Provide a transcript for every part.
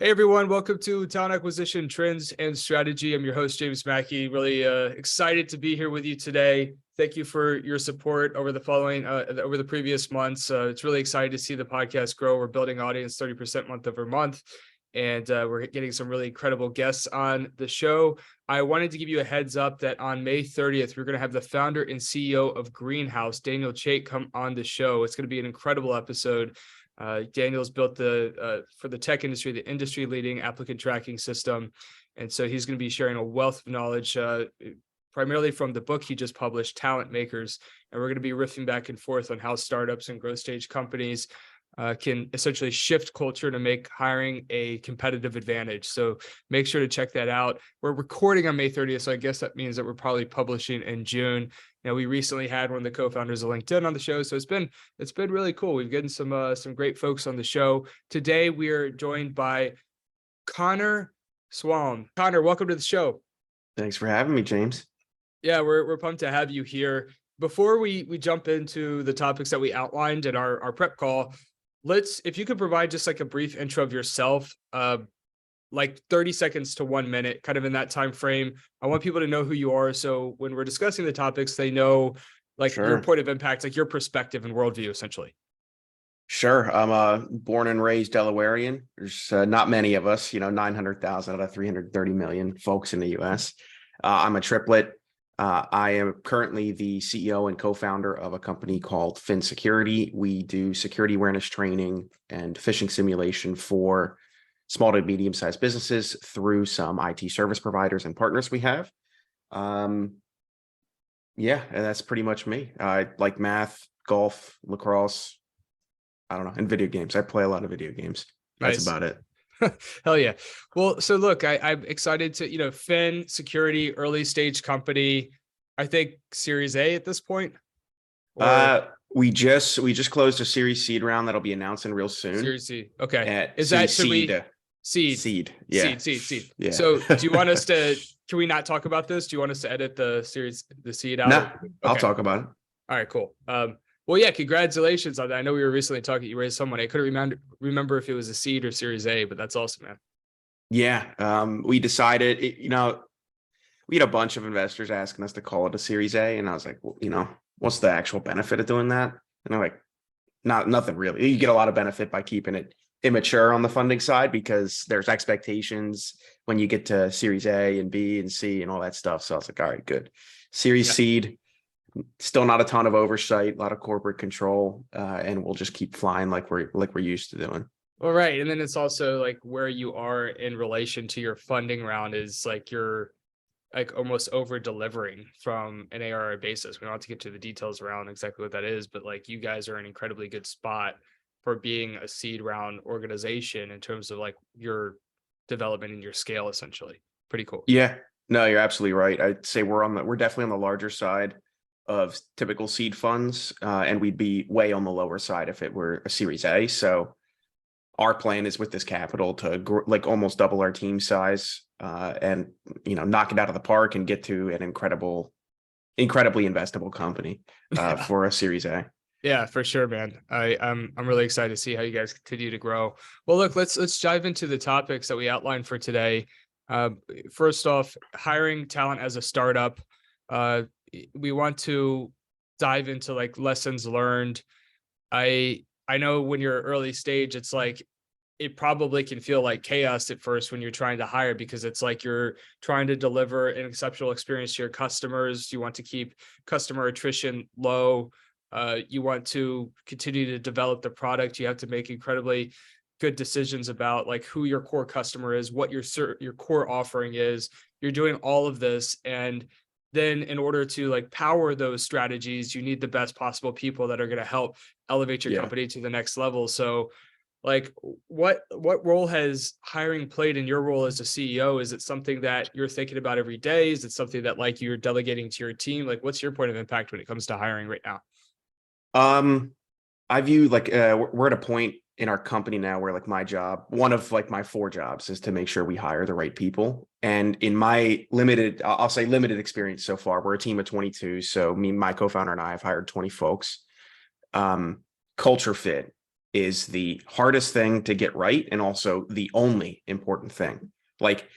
Hey everyone, welcome to Talent Acquisition Trends and Strategy. I'm your host, James Mackey. Really excited to be here with you today. Thank you for your support over the previous months. It's really exciting to see the podcast grow. We're building audience 30% month over month, and we're getting some really incredible guests on the show. I wanted to give you a heads up that on May 30th, we're going to have the founder and CEO of Greenhouse, Daniel Chait, come on the show. It's going to be an incredible episode. Daniel's built for the tech industry, the industry leading applicant tracking system. And so he's going to be sharing a wealth of knowledge, primarily from the book he just published, Talent Makers. And we're going to be riffing back and forth on how startups and growth stage companies can essentially shift culture to make hiring a competitive advantage. So make sure to check that out. We're recording on May 30th, so I guess that means that we're probably publishing in June. We recently had one of the co-founders of LinkedIn on the show, so it's been really cool. We've gotten some great folks on the show. Today we are joined by Connor Swalm. Connor, welcome to the show. Thanks for having me, James. Yeah, we're pumped to have you here. Before we jump into the topics that we outlined in our prep call, if you could provide just like a brief intro of yourself, like 30 seconds to 1 minute, kind of in that time frame. I want people to know who you are, so when we're discussing the topics, they know like your point of impact, like your perspective and worldview, essentially. Sure. I'm born and raised Delawarean. There's not many of us, 900,000 out of 330 million folks in the U.S. I'm a triplet. I am currently the CEO and co-founder of a company called Phin Security. We do security awareness training and phishing simulation for small to medium-sized businesses through some IT service providers and partners we have. Yeah, and that's pretty much me. I like math, golf, lacrosse, I don't know, and video games. I play a lot of video games. That's about it. Hell yeah. Well, so look, I'm excited to, Phin Security, early stage company, I think Series A at this point. We just closed a Series Seed round that'll be announcing real soon. Series C. Okay. Is that Seed? Seed. Yeah. Seed. Yeah. So do you want us to, can we not talk about this? Do you want us to edit the seed out? No, okay. I'll talk about it. All right, cool. Well, yeah, congratulations on that. I know we were recently talking, you raised some money. I couldn't remember if it was a seed or Series A, but that's awesome, man. Yeah. We decided, we had a bunch of investors asking us to call it a Series A. And I was like, well, what's the actual benefit of doing that? And they're like, nothing really. You get a lot of benefit by keeping it immature on the funding side because there's expectations when you get to Series A and B and C and all that stuff. So I was like, all right, good. Series Seed, still not a ton of oversight, a lot of corporate control, and we'll just keep flying like we're used to doing. All right. And then it's also like where you are in relation to your funding round is like you're like almost over delivering from an ARR basis. We don't have to get to the details around exactly what that is, but like you guys are in an incredibly good spot for being a seed round organization in terms of like your development and your scale, essentially. Pretty cool. Yeah, no, you're absolutely right. I'd say we're definitely on the larger side of typical seed funds, and we'd be way on the lower side if it were a Series A. So our plan is with this capital to like almost double our team size, and knock it out of the park and get to an incredibly investable company for a Series A. Yeah, for sure, man. I'm really excited to see how you guys continue to grow. Well, look, let's dive into the topics that we outlined for today. First off, hiring talent as a startup. We want to dive into like lessons learned. I know when you're early stage, it's like it probably can feel like chaos at first when you're trying to hire because it's like you're trying to deliver an exceptional experience to your customers. You want to keep customer attrition low. You want to continue to develop the product. You have to make incredibly good decisions about like who your core customer is, what your core offering is. You're doing all of this. And then in order to like power those strategies, you need the best possible people that are going to help elevate your company to the next level. So like what role has hiring played in your role as a CEO? Is it something that you're thinking about every day? Is it something that like you're delegating to your team? Like what's your point of impact when it comes to hiring right now? I view like we're at a point in our company now where like one of like my 4 jobs is to make sure we hire the right people. And in my limited experience so far, we're a team of 22. So me, my co-founder and I have hired 20 folks. Culture fit is the hardest thing to get right and also the only important thing. Like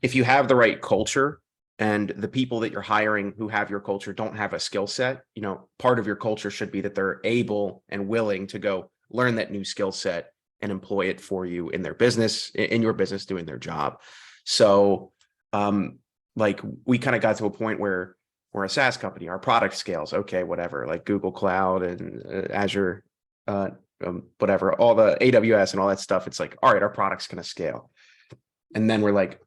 if you have the right culture and the people that you're hiring who have your culture don't have a skill set, part of your culture should be that they're able and willing to go learn that new skill set and employ it for you in their business, in your business, doing their job. So like we kind of got to a point where we're a SaaS company, our product scales, okay, whatever, like Google Cloud and Azure, whatever, all the AWS and all that stuff. It's like, all right, our product's going to scale. And then we're like,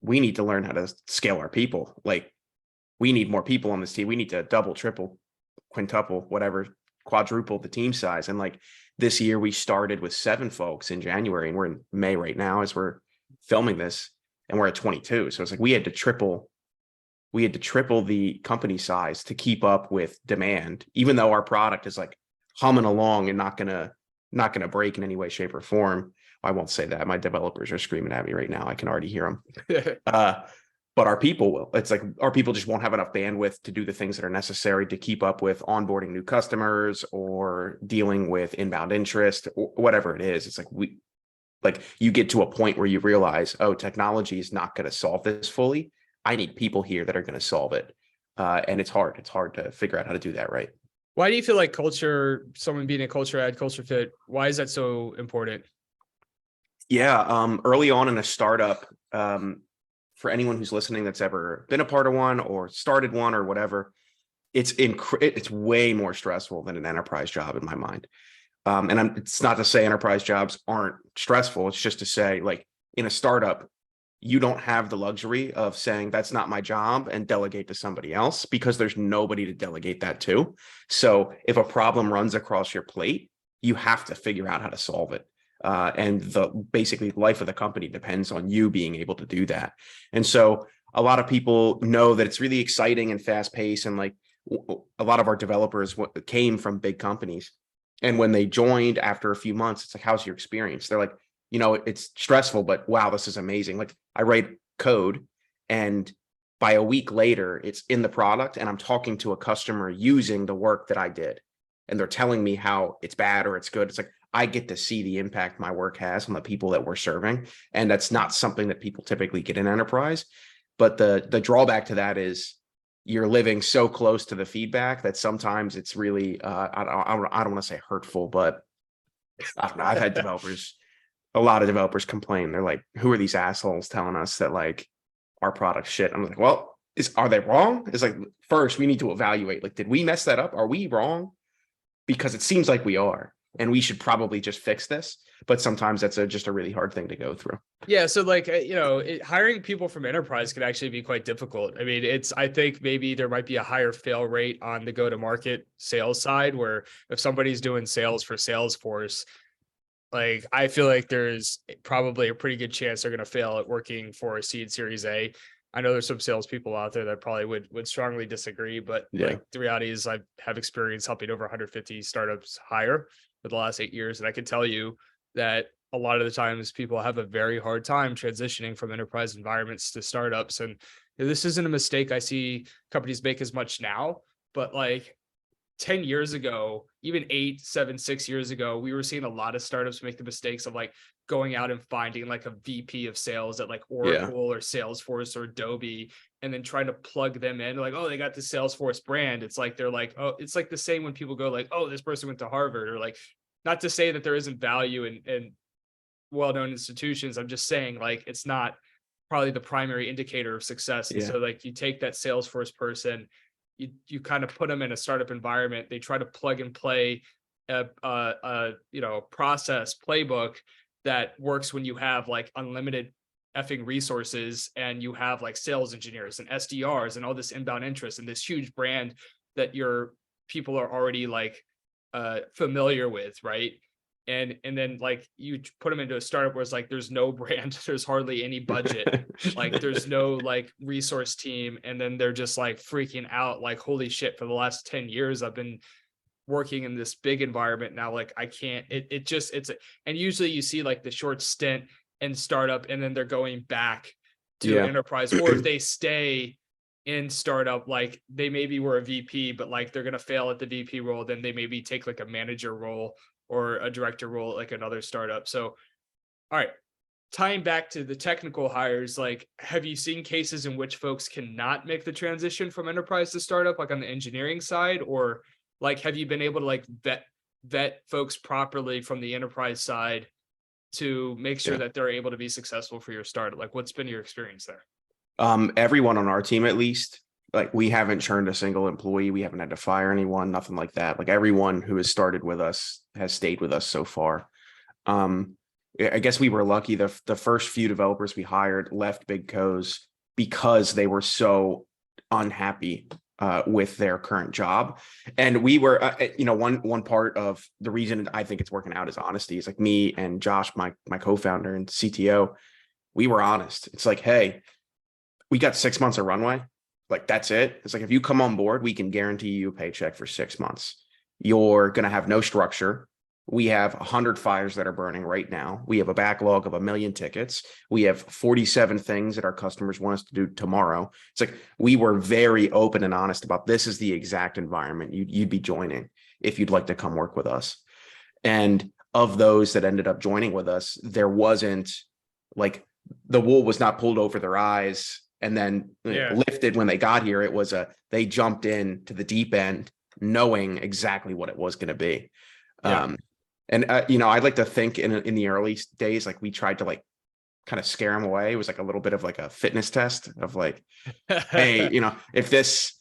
we need to learn how to scale our people. Like we need more people on this team. We need to double, triple, quintuple, whatever, quadruple the team size. And like this year we started with 7 folks in January and we're in May right now as we're filming this and we're at 22. So it's like we had to triple the company size to keep up with demand, even though our product is like humming along and not gonna break in any way, shape, or form. I won't say that. My developers are screaming at me right now. I can already hear them. But our people will. It's like our people just won't have enough bandwidth to do the things that are necessary to keep up with onboarding new customers or dealing with inbound interest or whatever it is. It's like you get to a point where you realize, oh, technology is not going to solve this fully. I need people here that are going to solve it. And it's hard. It's hard to figure out how to do that right. Why do you feel like culture, someone being a culture fit, why is that so important? Yeah. Early on in a startup, for anyone who's listening that's ever been a part of one or started one or whatever, it's way more stressful than an enterprise job in my mind. And it's not to say enterprise jobs aren't stressful. It's just to say, like, in a startup, you don't have the luxury of saying that's not my job and delegate to somebody else because there's nobody to delegate that to. So if a problem runs across your plate, you have to figure out how to solve it. And basically life of the company depends on you being able to do that. And so a lot of people know that it's really exciting and fast paced. And like a lot of our developers came from big companies. And when they joined after a few months, it's like, how's your experience? They're like, it's stressful, but wow, this is amazing. Like I write code and by a week later, it's in the product and I'm talking to a customer using the work that I did. And they're telling me how it's bad or it's good. It's like, I get to see the impact my work has on the people that we're serving. And that's not something that people typically get in enterprise. But the drawback to that is you're living so close to the feedback that sometimes it's really, I don't want to say hurtful, but I don't know. I've had a lot of developers complain. They're like, who are these assholes telling us that like our product shit? I'm like, well, are they wrong? It's like, first we need to evaluate, like, did we mess that up? Are we wrong? Because it seems like we are. And we should probably just fix this. But sometimes that's just a really hard thing to go through. Yeah. So like, hiring people from enterprise could actually be quite difficult. I mean, I think maybe there might be a higher fail rate on the go-to-market sales side, where if somebody's doing sales for Salesforce, like, I feel like there's probably a pretty good chance they're going to fail at working for a seed Series A. I know there's some salespeople out there that probably would strongly disagree, but like the reality is I have experience helping over 150 startups hire for the last 8 years. And I can tell you that a lot of the times people have a very hard time transitioning from enterprise environments to startups. And this isn't a mistake I see companies make as much now, but like 10 years ago, even 8, 7, 6 years ago, we were seeing a lot of startups make the mistakes of like going out and finding like a VP of sales at like Oracle or Salesforce or Adobe, and then trying to plug them in. Like, oh, they got the Salesforce brand. It's like, they're like, oh, it's like the same when people go like, oh, this person went to Harvard, or like, not to say that there isn't value in well-known institutions. I'm just saying like, it's not probably the primary indicator of success. And so like you take that Salesforce person, you kind of put them in a startup environment. They try to plug and play a process playbook that works when you have like unlimited effing resources and you have like sales engineers and SDRs and all this inbound interest and this huge brand that your people are already like familiar with, right? And then like you put them into a startup where it's like there's no brand, there's hardly any budget, like there's no like resource team, and then they're just like freaking out like, holy shit, for the last 10 years I've been working in this big environment now, like I can't, and usually you see like the short stint in startup and then they're going back to enterprise, or if they stay in startup, like they maybe were a VP, but like they're gonna fail at the VP role, then they maybe take like a manager role or a director role, like another startup. So, all right, tying back to the technical hires, like, have you seen cases in which folks cannot make the transition from enterprise to startup, like on the engineering side, or like have you been able to like vet folks properly from the enterprise side to make sure Yeah. that they're able to be successful for your startup? Like, what's been your experience there? Everyone on our team, at least, like we haven't churned a single employee. We haven't had to fire anyone, nothing like that. Like everyone who has started with us has stayed with us so far. Um, I guess we were lucky. The first few developers we hired left Big Co's because they were so unhappy with their current job. And we were, one part of the reason I think it's working out is honesty. It's like me and Josh, my co-founder and CTO, we were honest. It's like, hey, we got 6 months of runway. Like that's it. It's like, if you come on board, we can guarantee you a paycheck for 6 months. You're going to have no structure. We have 100 fires that are burning right now. We have a backlog of 1 million tickets. We have 47 things that our customers want us to do tomorrow. It's like, we were very open and honest about this is the exact environment you'd be joining if you'd like to come work with us. And of those that ended up joining with us, there wasn't like the wool was not pulled over their eyes and then lifted when they got here. It was they jumped in to the deep end knowing exactly what it was going to be. Yeah. I'd like to think in the early days, like we tried to like kind of scare them away. It was like a little bit of like a fitness test of like, hey, if this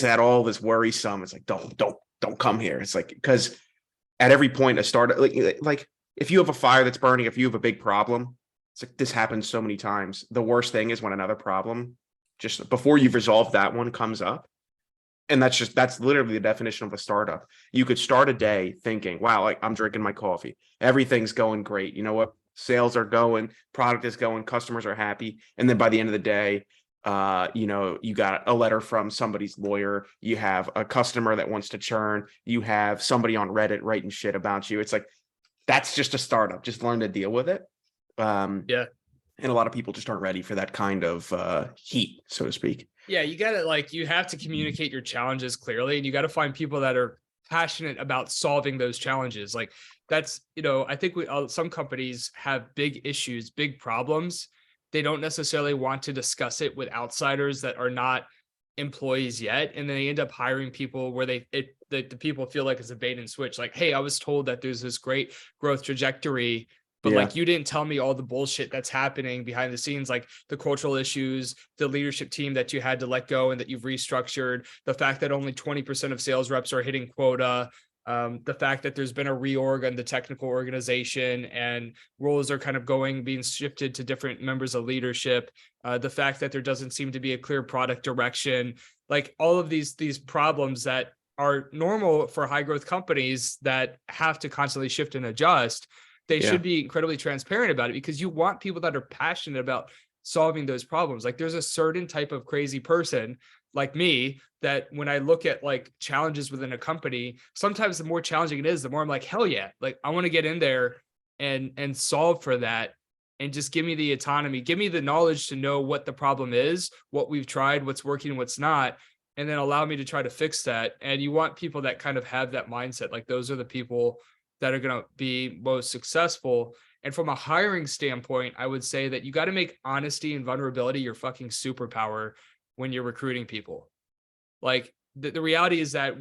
had all this worrisome, it's like, don't come here. It's like, because at every point a startup, like if you have a fire that's burning, if you have a big problem, it's like, this happens so many times. The worst thing is when another problem just before you've resolved that one comes up. And that's literally the definition of a startup. You could start a day thinking, wow, like I'm drinking my coffee. Everything's going great. You know what? Sales are going, product is going, customers are happy. And then by the end of the day, you got a letter from somebody's lawyer. You have a customer that wants to churn. You have somebody on Reddit writing shit about you. It's like, that's just a startup. Just learn to deal with it. Yeah. And a lot of people just aren't ready for that kind of heat, so to speak. Yeah, you got to you have to communicate your challenges clearly, and you got to find people that are passionate about solving those challenges. Like that's, I think some companies have big issues, big problems. They don't necessarily want to discuss it with outsiders that are not employees yet. And then they end up hiring people where the people feel like it's a bait and switch. Like, hey, I was told that there's this great growth trajectory, but like you didn't tell me all the bullshit that's happening behind the scenes, like the cultural issues, the leadership team that you had to let go and that you've restructured, the fact that only 20% of sales reps are hitting quota, the fact that there's been a reorg on the technical organization and roles are kind of being shifted to different members of leadership, the fact that there doesn't seem to be a clear product direction, like all of these problems that are normal for high growth companies that have to constantly shift and adjust. They should be incredibly transparent about it because you want people that are passionate about solving those problems. Like there's a certain type of crazy person like me that when I look at like challenges within a company, sometimes the more challenging it is, the more I'm like, hell yeah, like I want to get in there and solve for that. And just give me the autonomy, give me the knowledge to know what the problem is, what we've tried, what's working, what's not, and then allow me to try to fix that. And you want people that kind of have that mindset. Like those are the people that are going to be most successful. And from a hiring standpoint, I would say that you got to make honesty and vulnerability your fucking superpower when you're recruiting people. Like the reality is that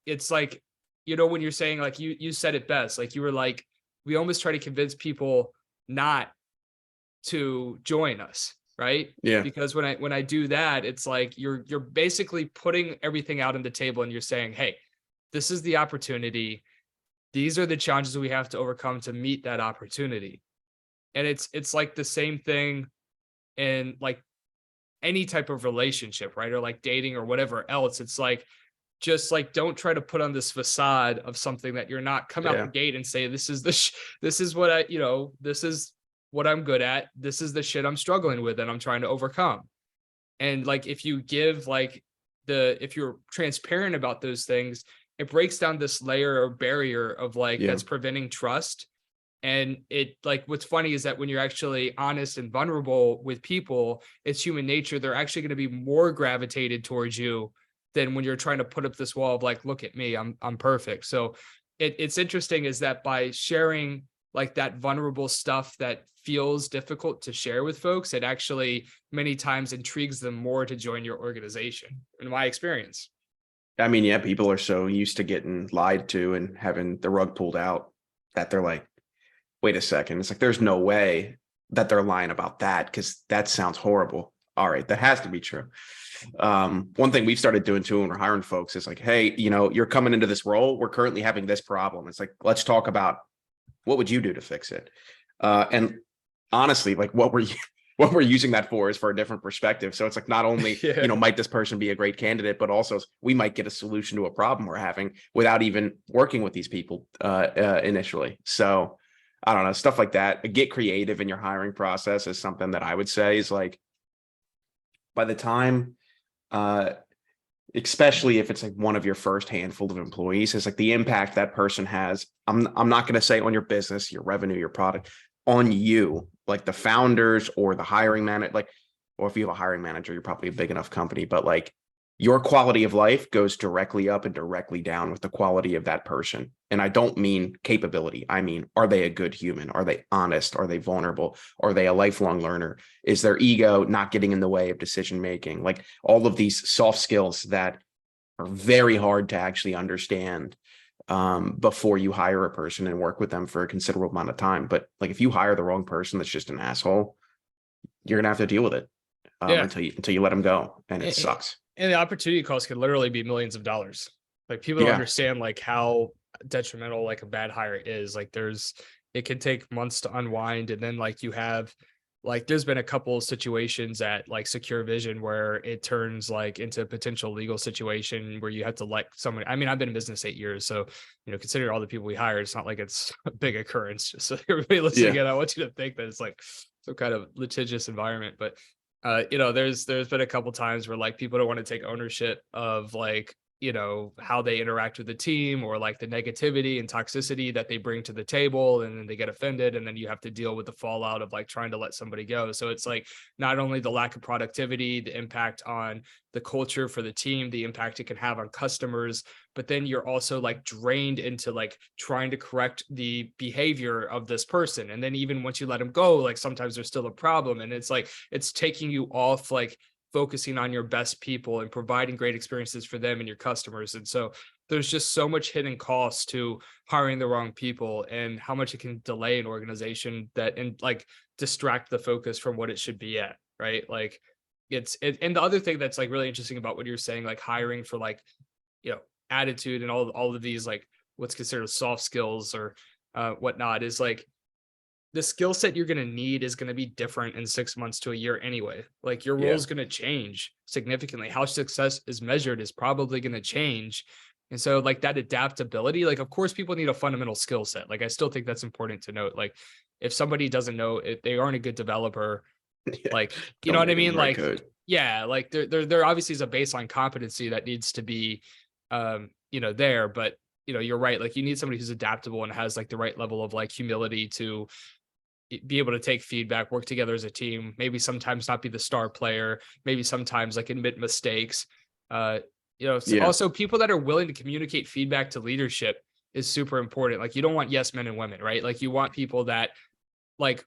it's like, when you're saying like, you said it best, like you were like, we almost try to convince people not to join us. Right. Yeah. Because when I do that, it's like, you're basically putting everything out on the table and you're saying, hey, this is the opportunity. These are the challenges we have to overcome to meet that opportunity. And it's like the same thing in like any type of relationship, right? Or like dating or whatever else. It's like, just like, don't try to put on this facade of something that you're not. Come out the gate and say, this is this is what this is what I'm good at. This is the shit I'm struggling with and I'm trying to overcome. And like, if you give if you're transparent about those things, it breaks down this layer or barrier of like, that's preventing trust. And it like what's funny is that when you're actually honest and vulnerable with people, it's human nature. They're actually going to be more gravitated towards you than when you're trying to put up this wall of like, look at me, I'm perfect. So it's interesting is that by sharing like that vulnerable stuff that feels difficult to share with folks, it actually many times intrigues them more to join your organization, in my experience. I mean, yeah, people are so used to getting lied to and having the rug pulled out that they're like, wait a second. It's like, there's no way that they're lying about that because that sounds horrible. All right, that has to be true. One thing we've started doing too when we're hiring folks is like, hey, you're coming into this role. We're currently having this problem. It's like, let's talk about what would you do to fix it? And honestly, like what we're using that for is for a different perspective. So it's like not only, Yeah. might this person be a great candidate, but also we might get a solution to a problem we're having without even working with these people initially. So I don't know, stuff like that. Get creative in your hiring process is something that I would say is like, by the time, especially if it's like one of your first handful of employees, is like the impact that person has. I'm not going to say on your business, your revenue, your product, on you, like the founders or the hiring manager, like, or if you have a hiring manager, you're probably a big enough company, but like your quality of life goes directly up and directly down with the quality of that person. And I don't mean capability. I mean, are they a good human? Are they honest? Are they vulnerable? Are they a lifelong learner? Is their ego not getting in the way of decision making? Like all of these soft skills that are very hard to actually understand before you hire a person and work with them for a considerable amount of time. But like if you hire the wrong person that's just an asshole, you're gonna have to deal with it Yeah. until you let them go, and it sucks. And the opportunity cost could literally be millions of dollars. Like people don't Yeah, understand like how detrimental like a bad hire is. Like it can take months to unwind. And then like you have like there's been a couple of situations at like Secure Vision where it turns like into a potential legal situation where you have to let someone. I mean, I've been in business 8 years, so considering all the people we hired, it's not like it's a big occurrence. Just so everybody listening yeah, in, I want you to think that it's like some kind of litigious environment. But there's been a couple times where like people don't want to take ownership of like, how they interact with the team or like the negativity and toxicity that they bring to the table. And then they get offended. And then you have to deal with the fallout of like trying to let somebody go. So it's like not only the lack of productivity, the impact on the culture for the team, the impact it can have on customers, but then you're also like drained into like trying to correct the behavior of this person. And then even once you let them go, like sometimes there's still a problem. And it's like, it's taking you off like focusing on your best people and providing great experiences for them and your customers. And so there's just so much hidden costs to hiring the wrong people and how much it can delay an organization that and like distract the focus from what it should be at. Right. Like and the other thing that's like really interesting about what you're saying, like hiring for like, you know, attitude and all of these like what's considered soft skills or whatnot is like the skill set you're going to need is going to be different in 6 months to a year anyway. Like your role yeah, is going to change significantly. How success is measured is probably going to change. And so like that adaptability, like of course people need a fundamental skill set. Like I still think that's important to note. Like if somebody doesn't know if they aren't a good developer, yeah. like, you know Don't what I make mean? them write Like, code. yeah, like there obviously is a baseline competency that needs to be there, but you're right. Like you need somebody who's adaptable and has like the right level of like humility to be able to take feedback, work together as a team, maybe sometimes not be the star player, maybe sometimes like admit mistakes. Yeah, Also people that are willing to communicate feedback to leadership is super important. Like you don't want yes men and women, right? Like you want people that like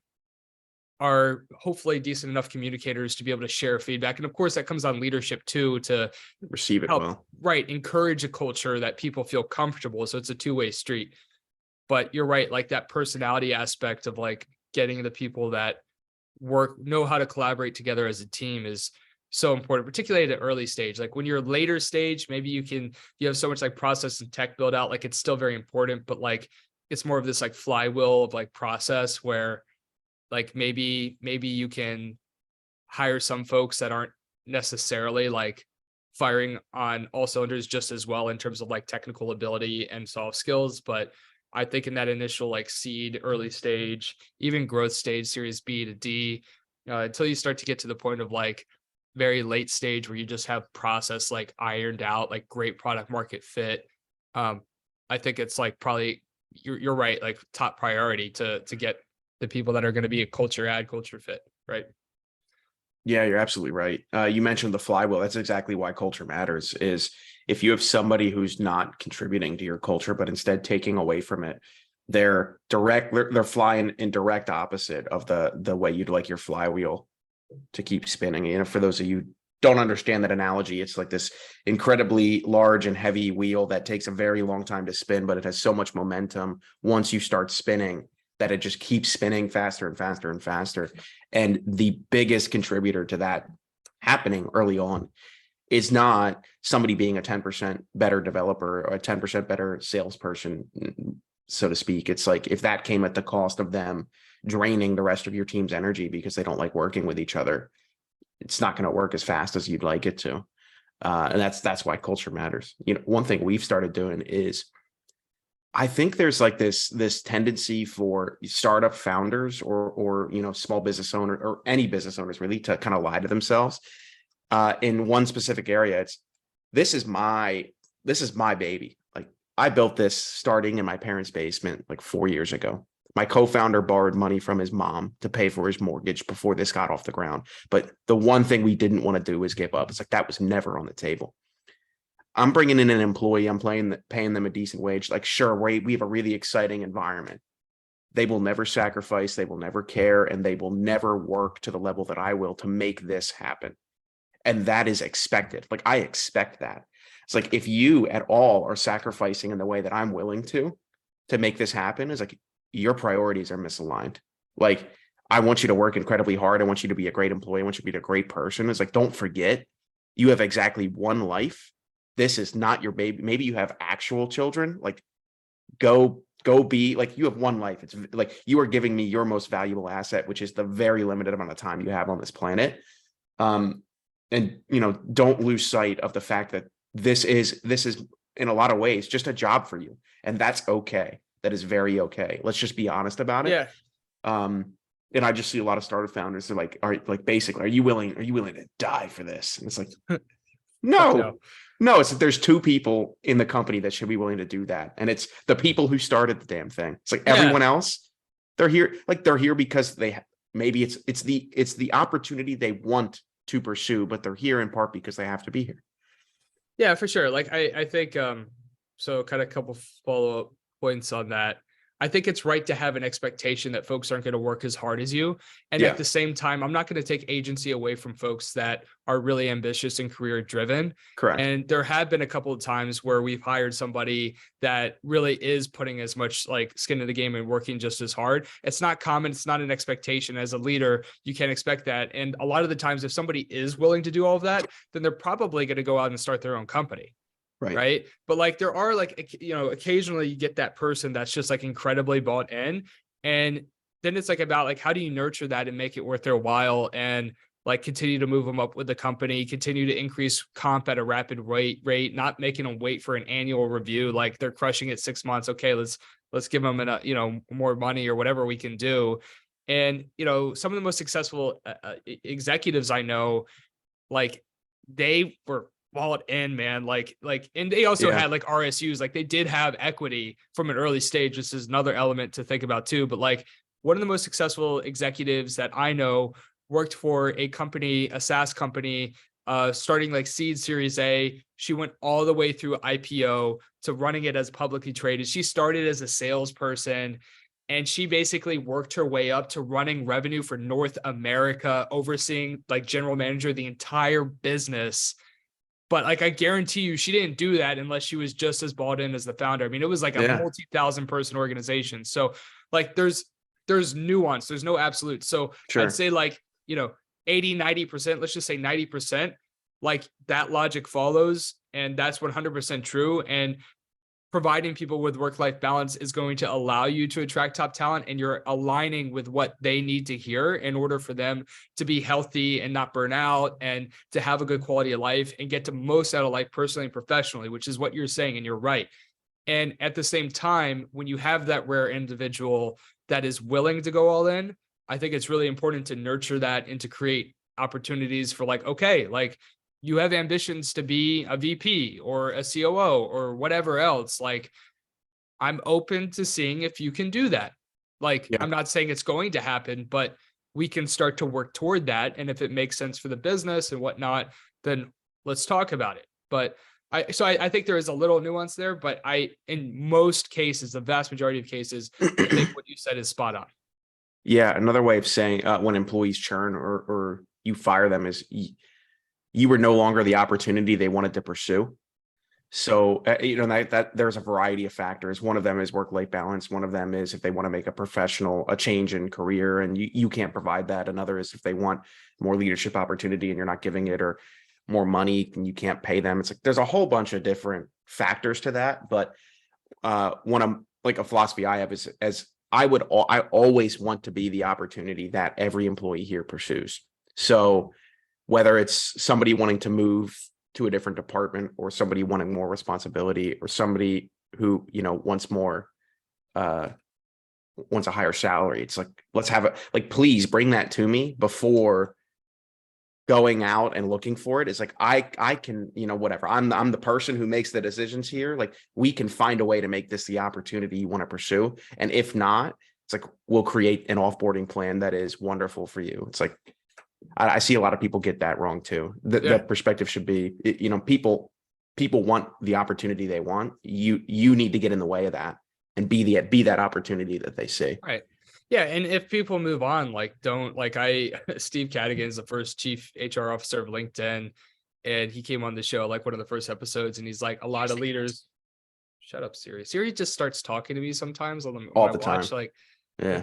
are hopefully decent enough communicators to be able to share feedback. And of course that comes on leadership too, to receive it help, well. right, encourage a culture that people feel comfortable. So it's a two-way street. But you're right, like that personality aspect of like getting the people that know how to collaborate together as a team is so important, particularly at an early stage. Like when you're later stage, maybe you have so much like process and tech build out, like it's still very important, but like it's more of this like flywheel of like process where like maybe you can hire some folks that aren't necessarily like firing on all cylinders just as well in terms of like technical ability and soft skills. But I think in that initial like seed, early stage, even growth stage, series B to D, until you start to get to the point of like very late stage where you just have process like ironed out, like great product market fit. Um, I think it's like probably you're right, like top priority to get the people that are going to be a culture fit, right? Yeah, you're absolutely right. You mentioned the flywheel. That's exactly why culture matters, is if you have somebody who's not contributing to your culture, but instead taking away from it, they're flying in direct opposite of the way you'd like your flywheel to keep spinning. You know, for those of you who don't understand that analogy, it's like this incredibly large and heavy wheel that takes a very long time to spin, but it has so much momentum once you start spinning that it just keeps spinning faster and faster and faster. And the biggest contributor to that happening early on is not somebody being a 10% better developer or a 10% better salesperson, so to speak. It's like if that came at the cost of them draining the rest of your team's energy because they don't like working with each other, it's not going to work as fast as you'd like it to. And that's why culture matters. You know, one thing we've started doing is, I think there's like this tendency for startup founders or you know, small business owner or any business owners really to kind of lie to themselves in one specific area. It's this is my baby. Like I built this starting in my parents' basement like 4 years ago. My co-founder borrowed money from his mom to pay for his mortgage before this got off the ground. But the one thing we didn't want to do is give up. It's like that was never on the table. I'm bringing in an employee. I'm paying them a decent wage. Like, sure, we have a really exciting environment. They will never sacrifice. They will never care. And they will never work to the level that I will to make this happen. And that is expected. Like, I expect that. It's like, if you at all are sacrificing in the way that I'm willing to make this happen, is like, your priorities are misaligned. Like, I want you to work incredibly hard. I want you to be a great employee. I want you to be a great person. It's like, don't forget, you have exactly one life. This is not your baby. Maybe you have actual children. Like, go be like, you have one life. It's like you are giving me your most valuable asset, which is the very limited amount of time you have on this planet. And you know, don't lose sight of the fact that this is in a lot of ways just a job for you, and that's okay. That is very okay. Let's just be honest about it. Yeah. And I just see a lot of startup founders. They're like, basically, are you willing to die for this? And it's like, no. No, it's that there's two people in the company that should be willing to do that. And it's the people who started the damn thing. It's like everyone else, they're here because maybe it's the opportunity they want to pursue, but they're here in part because they have to be here. Yeah, for sure. Like I think so kind of a couple follow-up points on that. I think it's right to have an expectation that folks aren't going to work as hard as you. And at the same time, I'm not going to take agency away from folks that are really ambitious and career driven. Correct. And there have been a couple of times where we've hired somebody that really is putting as much like skin in the game and working just as hard. It's not common. It's not an expectation. As a leader, you can't expect that. And a lot of the times, if somebody is willing to do all of that, then they're probably going to go out and start their own company. Right. But like, there are like, you know, occasionally you get that person that's just like incredibly bought in. And then it's like about like, how do you nurture that and make it worth their while and like continue to move them up with the company, continue to increase comp at a rapid rate, not making them wait for an annual review. Like they're crushing it 6 months. Okay, let's give them you know, more money or whatever we can do. And, you know, some of the most successful executives I know, like they were bought in, man. Like, and they also had like RSUs, like they did have equity from an early stage. This is another element to think about too. But like one of the most successful executives that I know worked for a company, a SaaS company, starting like seed series A. She went all the way through IPO to running it as publicly traded. She started as a salesperson and she basically worked her way up to running revenue for North America, overseeing like general manager of the entire business. But like, I guarantee you, she didn't do that unless she was just as bought in as the founder. I mean, it was like a multi-thousand person organization. So like, there's nuance, there's no absolute. So I'd say like, you know, 80, 90%, let's just say 90%, like that logic follows. And that's 100% true. And providing people with work-life balance is going to allow you to attract top talent, and you're aligning with what they need to hear in order for them to be healthy and not burn out and to have a good quality of life and get the most out of life personally and professionally, which is what you're saying. And you're right. And at the same time, when you have that rare individual that is willing to go all in, I think it's really important to nurture that and to create opportunities for like, okay, like you have ambitions to be a VP or a COO or whatever else. Like, I'm open to seeing if you can do that. Like, Yeah. I'm not saying it's going to happen, but we can start to work toward that. And if it makes sense for the business and whatnot, then let's talk about it. But I think there is a little nuance there, but in most cases, the vast majority of cases, I think what you said is spot on. Yeah, another way of saying when employees churn or you fire them is you were no longer the opportunity they wanted to pursue. So, that there's a variety of factors. One of them is work-life balance. One of them is if they want to make a change in career and you can't provide that. Another is if they want more leadership opportunity and you're not giving it, or more money and you can't pay them. It's like, there's a whole bunch of different factors to that. But one of like a philosophy I have is I always want to be the opportunity that every employee here pursues. So whether it's somebody wanting to move to a different department, or somebody wanting more responsibility, or somebody who, wants a higher salary. It's like, let's have please bring that to me before going out and looking for it. It's like, I can, whatever. I'm the person who makes the decisions here. Like, we can find a way to make this the opportunity you want to pursue. And if not, it's like, we'll create an offboarding plan that is wonderful for you. It's like, I see a lot of people get that wrong too. The perspective should be, people want the opportunity they want. You need to get in the way of that and be that opportunity that they see. Right. Yeah. And if people move on, Steve Cadigan is the first chief HR officer of LinkedIn. And he came on the show, like one of the first episodes. And he's like, a lot of leaders, shut up, Siri. Siri just starts talking to me sometimes All the time. Like,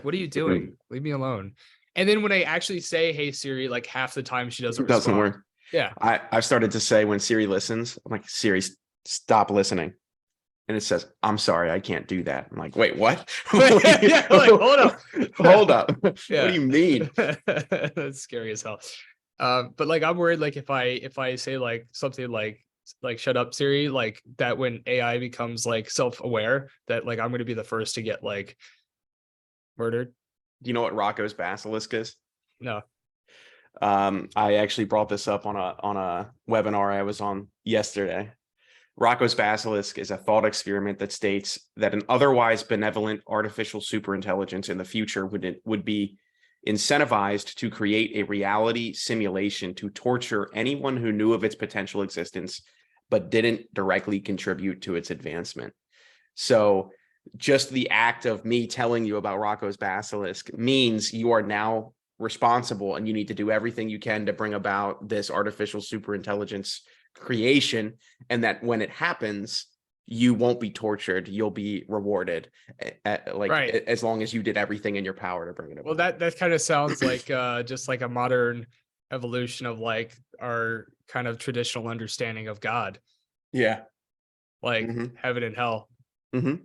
what are you doing? Leave me alone. And then when I actually say, hey, Siri, like half the time she doesn't respond. Work. Yeah. I've started to say when Siri listens, I'm like, Siri, stop listening. And it says, I'm sorry, I can't do that. I'm like, wait, what? Yeah, like, hold up. Hold up. Yeah. What do you mean? That's scary as hell. But like, I'm worried, like if I say like something like shut up, Siri, like that when AI becomes like self-aware, that like I'm going to be the first to get like murdered. Do you know what Rocco's basilisk is? No. I actually brought this up on a webinar I was on yesterday. Rocco's basilisk is a thought experiment that states that an otherwise benevolent artificial superintelligence in the future would be incentivized to create a reality simulation to torture anyone who knew of its potential existence but didn't directly contribute to its advancement. So just the act of me telling you about Rocco's basilisk means you are now responsible and you need to do everything you can to bring about this artificial superintelligence creation, and that when it happens, you won't be tortured, you'll be rewarded, right, as long as you did everything in your power to bring it about. Well, that kind of sounds like just like a modern evolution of like our kind of traditional understanding of God. Yeah. Like heaven and hell. Mm-hmm.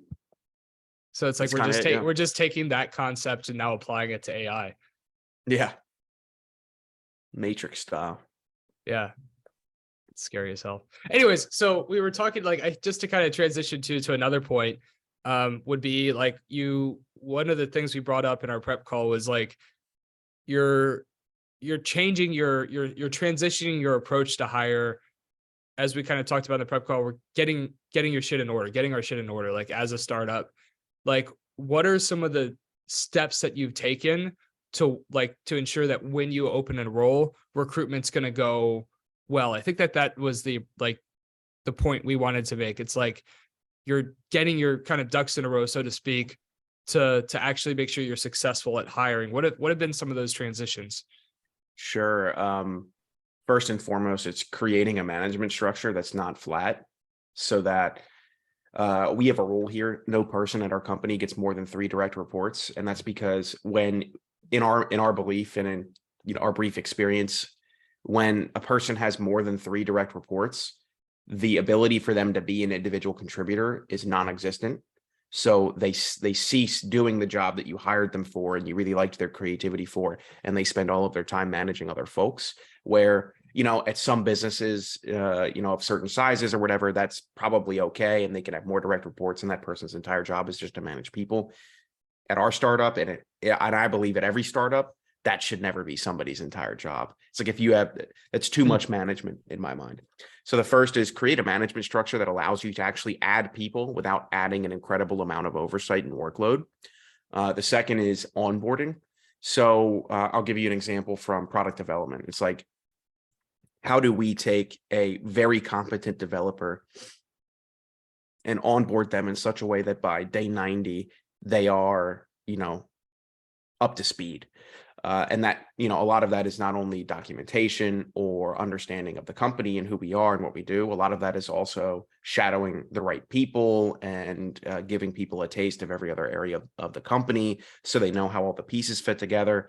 So it's like we're just taking that concept and now applying it to AI. Yeah. Matrix style. Yeah. It's scary as hell. Anyways, so we were talking just to kind of transition to another point, would be like one of the things we brought up in our prep call was like you're changing you're transitioning your approach to hire. As we kind of talked about in the prep call, we're getting your shit in order, getting our shit in order, like as a startup. Like, what are some of the steps that you've taken to ensure that when you open a role, recruitment's going to go well? I think that was the point we wanted to make. It's like you're getting your kind of ducks in a row, so to speak, to actually make sure you're successful at hiring. What have been some of those transitions? Sure. First and foremost, it's creating a management structure that's not flat, so that we have a rule here. No person at our company gets more than 3 direct reports. And that's because when in our belief and in our brief experience, when a person has more than 3 direct reports, the ability for them to be an individual contributor is non-existent. So they cease doing the job that you hired them for and you really liked their creativity for, and they spend all of their time managing other folks. Where, at some businesses, of certain sizes or whatever, that's probably okay, and they can have more direct reports, and that person's entire job is just to manage people. At our startup, and I believe at every startup, that should never be somebody's entire job. It's like if you have, it's too much management in my mind. So the first is create a management structure that allows you to actually add people without adding an incredible amount of oversight and workload. The second is onboarding. So I'll give you an example from product development. It's like, how do we take a very competent developer and onboard them in such a way that by day 90, they are, up to speed? And that, a lot of that is not only documentation or understanding of the company and who we are and what we do. A lot of that is also shadowing the right people and giving people a taste of every other area of the company so they know how all the pieces fit together.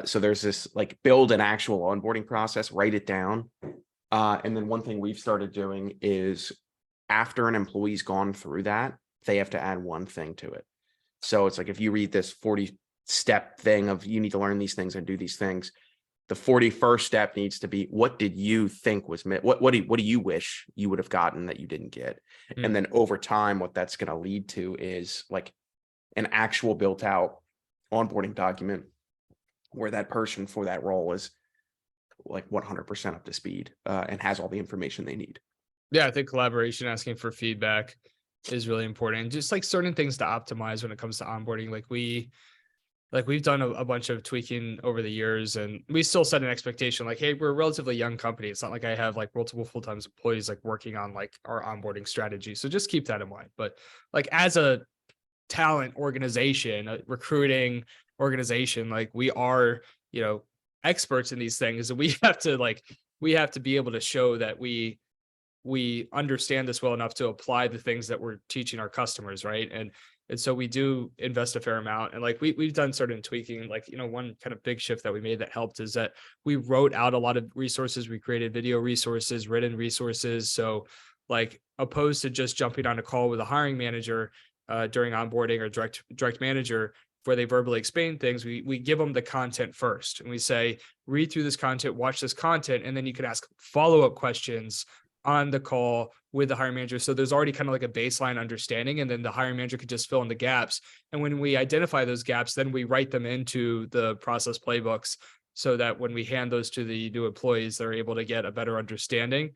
So there's this like build an actual onboarding process, write it down. And then one thing we've started doing is after an employee's gone through that, they have to add one thing to it. So it's like, if you read this 40-step thing of you need to learn these things and do these things, the 41st step needs to be, what did you think was what do you wish you would have gotten that you didn't get? And then over time, what that's going to lead to is like an actual built out onboarding document where that person for that role is like 100% up to speed and has all the information they need. Yeah, I think collaboration, asking for feedback is really important. And just like certain things to optimize when it comes to onboarding. We've done a bunch of tweaking over the years, and we still set an expectation like, hey, we're a relatively young company. It's not like I have like multiple full-time employees like working on like our onboarding strategy. So just keep that in mind. But like as a talent organization, a recruiting organization, like we are, experts in these things, and we have to be able to show that we understand this well enough to apply the things that we're teaching our customers, right? And so we do invest a fair amount, and like we've done certain tweaking. Like, one kind of big shift that we made that helped is that we wrote out a lot of resources. We created video resources, written resources. So like, opposed to just jumping on a call with a hiring manager during onboarding, or direct manager, where they verbally explain things, we give them the content first, and we say, read through this content, watch this content, and then you can ask follow-up questions on the call with the hiring manager. So there's already kind of like a baseline understanding, and then the hiring manager could just fill in the gaps. And when we identify those gaps, then we write them into the process playbooks so that when we hand those to the new employees, they're able to get a better understanding.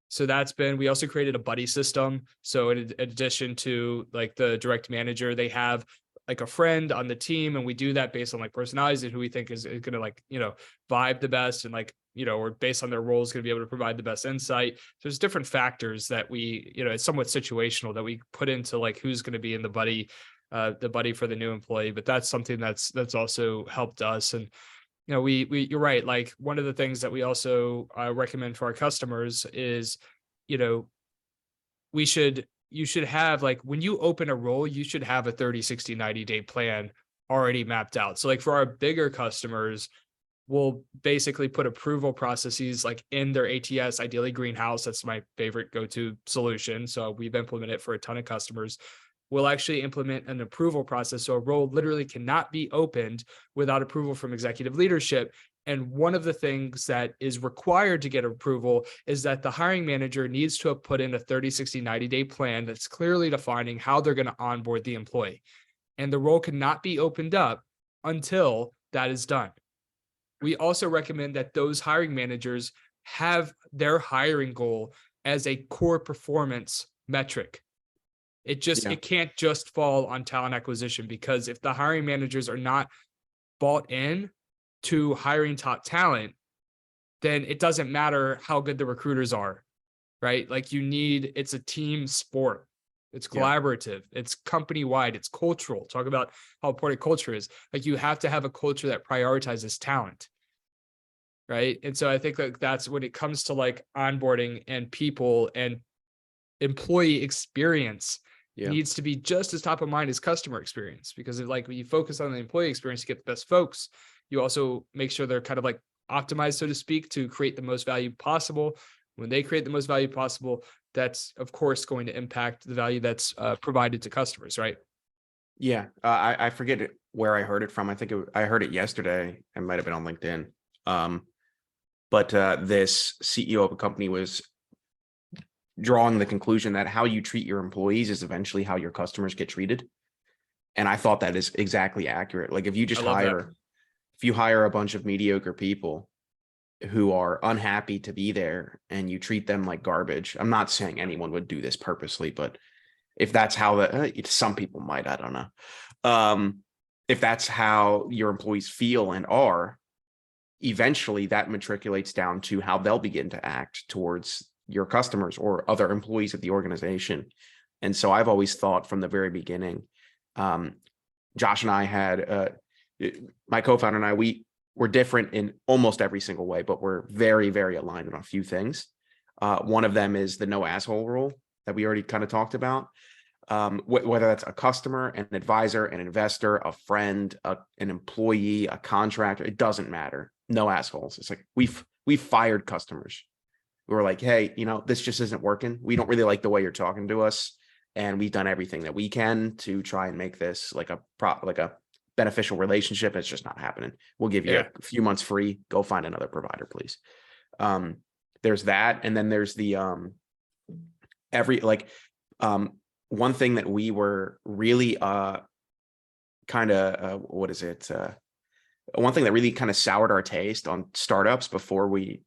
So we also created a buddy system. So in addition to like the direct manager, they have like a friend on the team, and we do that based on like personalities and who we think is going to like, vibe the best, and like, or based on their roles, going to be able to provide the best insight. There's different factors that we, it's somewhat situational that we put into like who's going to be in the buddy for the new employee. But that's something that's also helped us. And, you're right. Like, one of the things that we also recommend for our customers is, you should have, like, when you open a role, you should have a 30, 60, 90-day plan already mapped out. So like for our bigger customers, we'll basically put approval processes like in their ATS, ideally Greenhouse. That's my favorite go-to solution. So we've implemented it for a ton of customers. We'll actually implement an approval process. So a role literally cannot be opened without approval from executive leadership. And one of the things that is required to get approval is that the hiring manager needs to have put in a 30, 60, 90-day plan that's clearly defining how they're going to onboard the employee. And the role cannot be opened up until that is done. We also recommend that those hiring managers have their hiring goal as a core performance metric. It can't just fall on talent acquisition, because if the hiring managers are not bought in to hiring top talent, then it doesn't matter how good the recruiters are, right? Like, it's a team sport. It's collaborative. It's company wide. It's cultural. Talk about how important culture is. Like, you have to have a culture that prioritizes talent. Right. And so I think that that's when it comes to like onboarding and people and employee experience, needs to be just as top of mind as customer experience, because like when you focus on the employee experience, you get the best folks. You also make sure they're kind of like optimized, so to speak, to create the most value possible. When they create the most value possible, that's of course going to impact the value that's provided to customers. Right. Yeah. I forget where I heard it from. I think I heard it yesterday. It might have been on LinkedIn. But this CEO of a company was drawing the conclusion that how you treat your employees is eventually how your customers get treated. And I thought that is exactly accurate. Like, if you just hire If you hire a bunch of mediocre people who are unhappy to be there and you treat them like garbage, I'm not saying anyone would do this purposely, but if that's how some people might, I don't know. If that's how your employees feel and are, eventually that matriculates down to how they'll begin to act towards your customers or other employees of the organization. And so I've always thought from the very beginning, Josh and I had, my co-founder and I, we're different in almost every single way, but we're very, very aligned on a few things. One of them is the no asshole rule that we already kind of talked about. Whether that's a customer, an advisor, an investor, a friend, an employee, a contractor, it doesn't matter. No assholes. It's like we've fired customers who are like, hey, this just isn't working. We don't really like the way you're talking to us, and we've done everything that we can to try and make this like a beneficial relationship. It's just not happening. We'll give you a few months free. Go find another provider, please. There's that, and then there's the one thing that we were really one thing that really kind of soured our taste on startups before we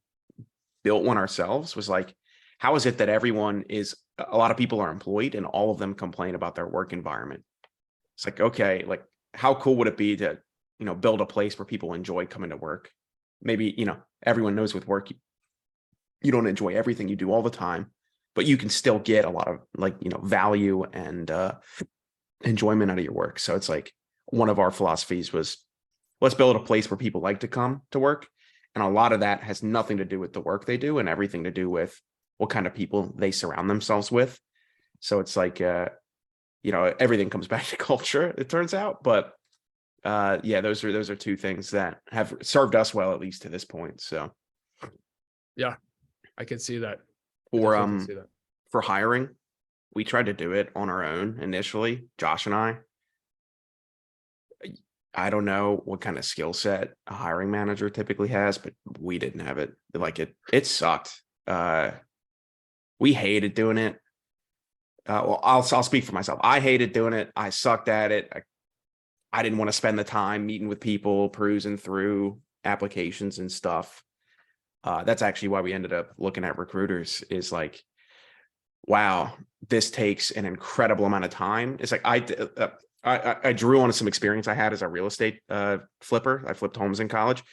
built one ourselves was like, how is it that a lot of people are employed and all of them complain about their work environment? It's like, okay, like how cool would it be to, build a place where people enjoy coming to work? Maybe, everyone knows with work, you don't enjoy everything you do all the time, but you can still get a lot of value and enjoyment out of your work. So it's like one of our philosophies was, let's build a place where people like to come to work. And a lot of that has nothing to do with the work they do and everything to do with what kind of people they surround themselves with. So it's like, everything comes back to culture, it turns out. But those are two things that have served us well, at least to this point. So yeah, I can see that. For hiring, we tried to do it on our own initially, Josh and I don't know what kind of skill set a hiring manager typically has, but we didn't have it. Like it sucked. We hated doing it. Well, I'll speak for myself. I hated doing it. I sucked at it. I didn't want to spend the time meeting with people, perusing through applications and stuff. That's actually why we ended up looking at recruiters, is like, wow, this takes an incredible amount of time. It's like I drew on some experience I had as a real estate flipper. I flipped homes in college.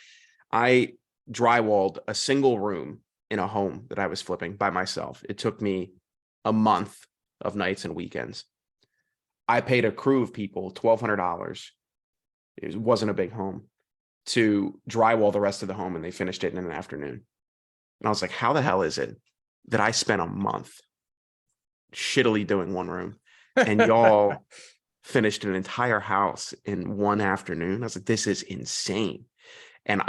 I drywalled a single room in a home that I was flipping by myself. It took me a month of nights and weekends. I paid a crew of people $1,200. It wasn't a big home, to drywall the rest of the home, and they finished it in an afternoon. And I was like, how the hell is it that I spent a month shittily doing one room and y'all finished an entire house in one afternoon? I was like, this is insane. And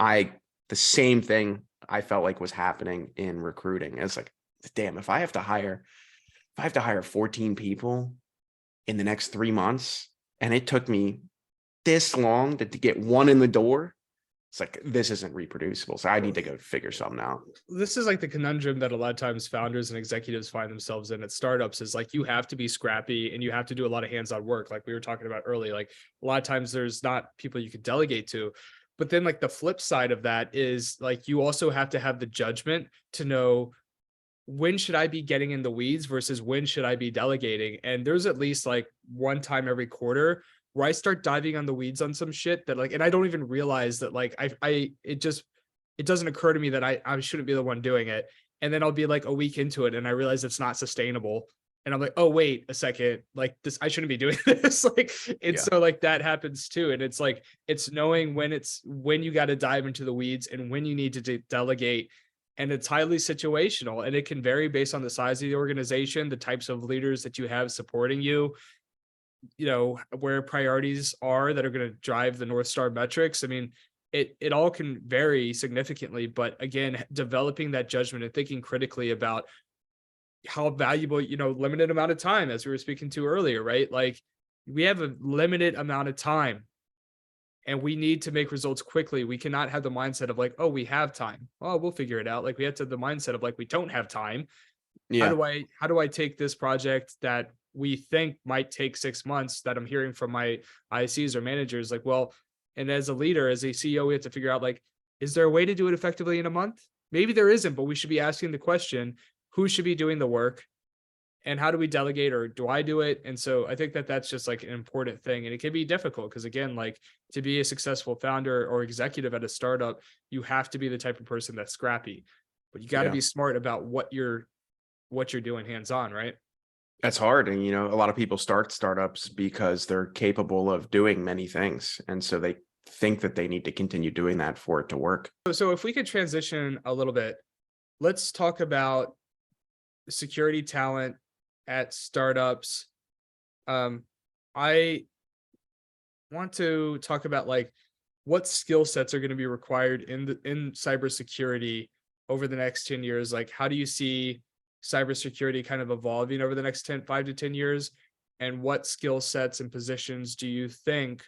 the same thing I felt like was happening in recruiting. It's like, damn, if I have to hire 14 people in the next 3 months, and it took me this long to get one in the door, it's like, this isn't reproducible. So I need to go figure something out. This is like the conundrum that a lot of times founders and executives find themselves in at startups, is like, you have to be scrappy and you have to do a lot of hands-on work. Like we were talking about earlier, like a lot of times there's not people you could delegate to. But then like the flip side of that is like, you also have to have the judgment to know, when should I be getting in the weeds versus when should I be delegating? And there's at least like one time every quarter where I start diving on the weeds on some shit that like, and I don't even realize that like it doesn't occur to me that I shouldn't be the one doing it. And then I'll be like a week into it and I realize it's not sustainable. And I'm like, oh, wait a second, like this, I shouldn't be doing this. Like, and so like that happens too. And it's like, it's knowing when you got to dive into the weeds and when you need to delegate. And it's highly situational, and it can vary based on the size of the organization, the types of leaders that you have supporting you, where priorities are that are going to drive the North Star metrics. I mean, it all can vary significantly, but again, developing that judgment and thinking critically about how valuable, limited amount of time, as we were speaking to earlier, right? Like we have a limited amount of time and we need to make results quickly. We cannot have the mindset of like, oh, we have time. Oh, we'll figure it out. Like we have to have the mindset of like, we don't have time. Yeah. How do I take this project that we think might take 6 months, that I'm hearing from my ICs or managers, like, well, And as a leader, as a CEO, we have to figure out, like, is there a way to do it effectively in a month? Maybe there isn't, but we should be asking the question, who should be doing the work? And how do we delegate, or do I do it? And so I think that that's just like an important thing. And it can be difficult because, again, like, to be a successful founder or executive at a startup, you have to be the type of person that's scrappy, but you got to Yeah. be smart about what you're doing hands on, right? That's hard. And, a lot of people start startups because they're capable of doing many things. And so they think that they need to continue doing that for it to work. So if we could transition a little bit, let's talk about security talent at startups. I want to talk about, like, what skill sets are going to be required in cybersecurity over the next 10 years. Like, how do you see cybersecurity kind of evolving over the next 5 to 10 years? And what skill sets and positions do you think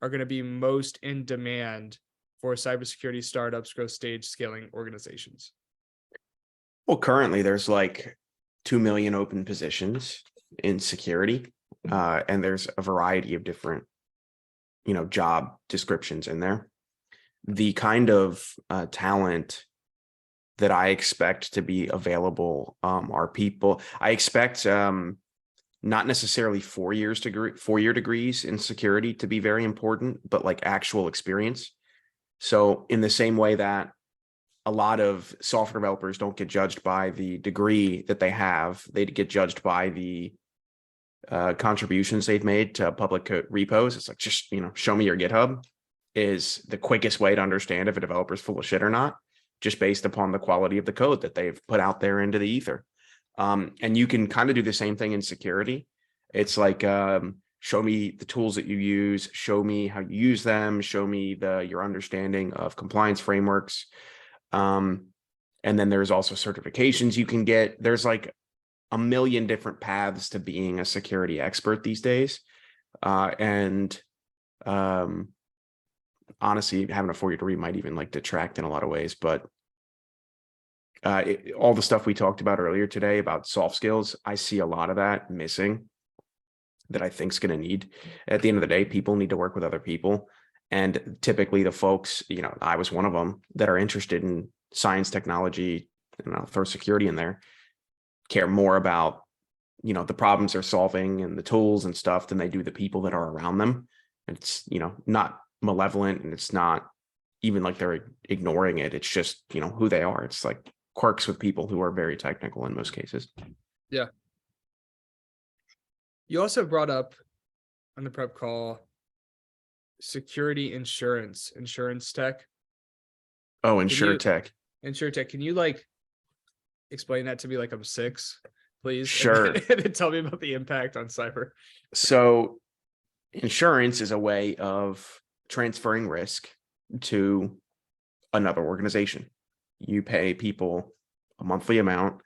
are going to be most in demand for cybersecurity startups, growth stage, scaling organizations? Well, currently there's like 2 million open positions in security. And there's a variety of different, job descriptions in there. The kind of talent that I expect to be available are people. I expect not necessarily 4-year degrees in security to be very important, but like actual experience. So in the same way that a lot of software developers don't get judged by the degree that they have, they get judged by the contributions they've made to public repos. It's like, just, show me your GitHub is the quickest way to understand if a developer's full of shit or not, just based upon the quality of the code that they've put out there into the ether. And you can kind of do the same thing in security. It's like, show me the tools that you use, show me how you use them, show me your understanding of compliance frameworks. And then there's also certifications you can get. There's like a million different paths to being a security expert these days. Honestly, having a 4-year degree might even like detract in a lot of ways, but all the stuff we talked about earlier today about soft skills, I see a lot of that missing that I think is going to need. At the end of the day, people need to work with other people. And typically the folks, I was one of them, that are interested in science, technology, and I'll throw security in there, care more about, the problems they're solving and the tools and stuff than they do the people that are around them. It's, not malevolent, and it's not even like they're ignoring it. It's just, who they are. It's like quirks with people who are very technical in most cases. Yeah. You also brought up on the prep call security insurance tech. Oh, InsurTech. InsurTech. Can you like explain that to me like I'm 6, please? Sure. And then tell me about the impact on cyber. So insurance is a way of transferring risk to another organization. You pay people a monthly amount.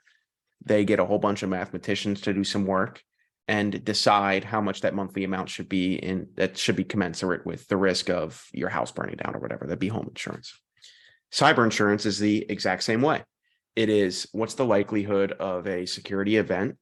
They get a whole bunch of mathematicians to do some work and decide how much that monthly amount should be, that should be commensurate with the risk of your house burning down or whatever. That'd be home insurance. Cyber insurance is the exact same way. It is, what's the likelihood of a security event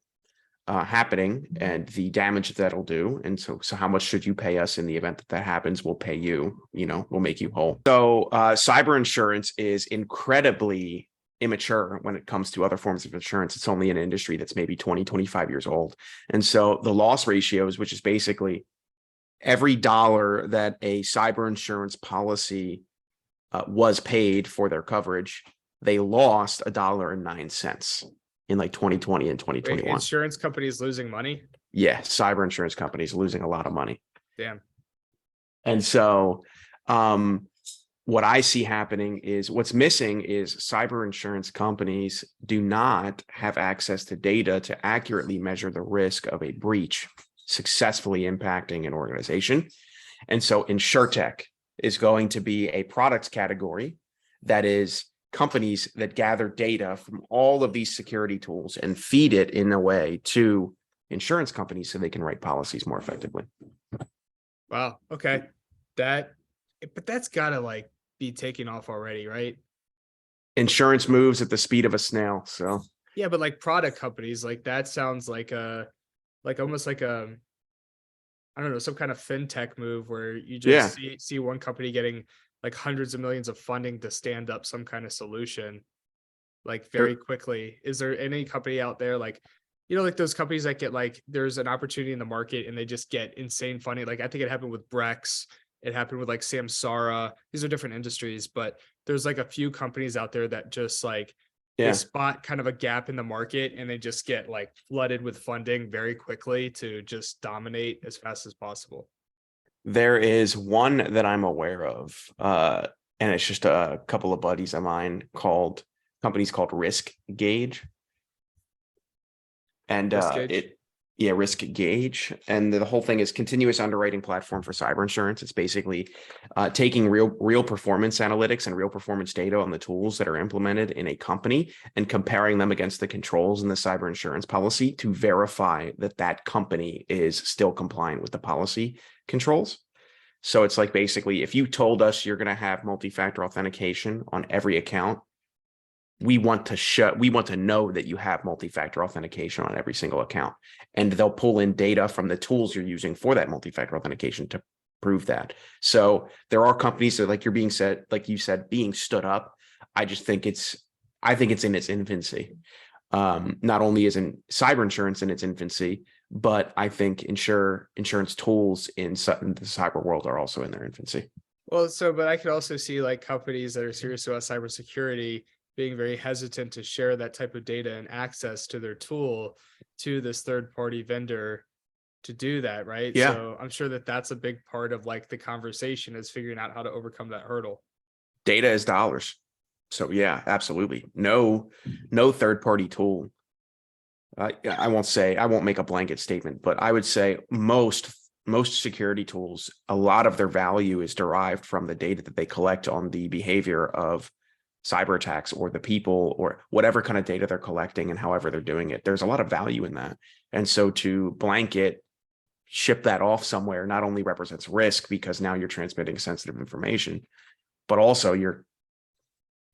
happening and the damage that'll do. And so how much should you pay us in the event that happens? We'll pay you, we'll make you whole. So cyber insurance is incredibly immature when it comes to other forms of insurance. It's only an industry that's maybe 20, 25 years old. And so the loss ratios, which is basically every dollar that a cyber insurance policy was paid for their coverage, they lost $1.09 in like 2020 and 2021. Wait, insurance companies losing money? Yeah, cyber insurance companies losing a lot of money. Damn. And so what I see happening is, what's missing is cyber insurance companies do not have access to data to accurately measure the risk of a breach successfully impacting an organization. And so InsurTech is going to be a product category that is companies that gather data from all of these security tools and feed it in a way to insurance companies so they can write policies more effectively. Wow. Okay. But that's gotta like be taking off already, right? Insurance moves at the speed of a snail. So yeah, but like product companies, like that sounds like almost like I don't know, some kind of fintech move where you Yeah. just see one company getting like hundreds of millions of funding to stand up some kind of solution like very There, quickly. Is there any company out there like, like those companies that get like there's an opportunity in the market and they just get insane funding? Like I think it happened with Brex, it happened with like Samsara. These are different industries, but there's like a few companies out there that just like they yeah. spot kind of a gap in the market and they just get like flooded with funding very quickly to just dominate as fast as possible. There is one that I'm aware of, and it's just a couple of buddies of mine companies called Risk Gauge. And Risk gauge. Risk Gauge. And the whole thing is continuous underwriting platform for cyber insurance. It's basically taking real performance analytics and real performance data on the tools that are implemented in a company and comparing them against the controls in the cyber insurance policy to verify that that company is still compliant with the policy controls. So it's like basically if you told us you're going to have multi-factor authentication on every account, we want to know that you have multi-factor authentication on every single account, and they'll pull in data from the tools you're using for that multi-factor authentication to prove that. So there are companies that, like you said, being stood up. I think it's in its infancy. Not only is in cyber insurance in its infancy, but I think insurance tools in the cyber world are also in their infancy. Well, but I could also see like companies that are serious about cybersecurity being very hesitant to share that type of data and access to their tool to this third party vendor to do that, right? Yeah. So I'm sure that that's a big part of like the conversation is figuring out how to overcome that hurdle. Data is dollars. So yeah, absolutely. No third party tool. I won't make a blanket statement, but I would say most security tools, a lot of their value is derived from the data that they collect on the behavior of cyber attacks or the people or whatever kind of data they're collecting and however they're doing it. There's a lot of value in that. And so to blanket ship that off somewhere not only represents risk because now you're transmitting sensitive information, but also